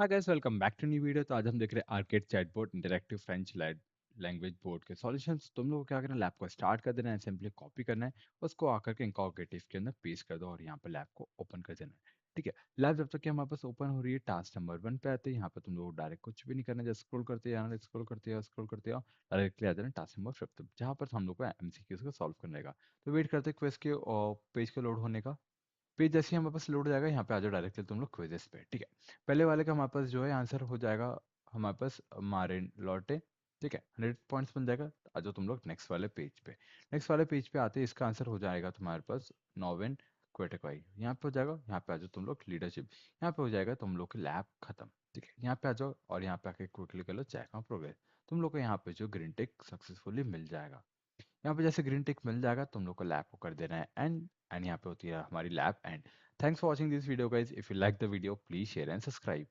Hi guys, welcome back to new video. तो आज हम देख रहे हैं arcade chatbot interactive French language board के सॉल्यूशंस। तुम लोग को क्या करना है, लैब को स्टार्ट कर देना है, सिंपली कॉपी करना है, उसको आकर के इंकॉग्रेटिव के अंदर पेस्ट कर दो और यहाँ पर लैब को ओपन कर देना है। ठीक है, लैब जब तक कि हमारे पास ओपन हो रही है, टास्क नंबर 1 पे आते हैं। यहाँ पर तुम लोग डायरेक्ट कुछ भी नहीं करना, जस्ट स्क्रॉल करते जाना, स्क्रॉल करते जाओ, डायरेक्टली आ जाना टास्क नंबर 5 जहाँ पर हम लोग को एमसीक्यूज को सॉल्व करने का। तो वेट करते हैं क्वेज के पेज के लोड होने का। पेज जैसे ही हमारे पास लोड हो जाएगा, यहाँ पे आ जाओ डायरेक्टली तुम लोग क्विजेस पे। ठीक है, पहले वाले का हमारे पास जो है आंसर हो जाएगा हमारे पास मारे लौटे। ठीक है, 100 पॉइंट्स बन जाएगा। आ जाओ तुम लोग नेक्स्ट वाले पेज पे। नेक्स्ट वाले पेज पे आते ही इसका आंसर हो जाएगा तुम्हारे पास नोवेन क्वेटेक्वाई। यहाँ पे हो जाएगा, यहाँ पे आ जाओ तुम लोग लीडरशिप। यहाँ पे हो जाएगा तुम लोग की लैब खत्म। ठीक है, यहाँ पे आ जाओ और यहाँ पे आके क्विकली कर लो चेक ऑन प्रोग्रेस। तुम लोग को यहाँ पे जो ग्रीन टिक सक्सेसफुली मिल जाएगा। यहाँ पे जैसे ग्रीन टिक मिल जाएगा, तुम लोग को लैब को कर देना है एंड यहाँ पे होती है हमारी lab and. Thanks for watching this video guys. If you like the video please share and subscribe.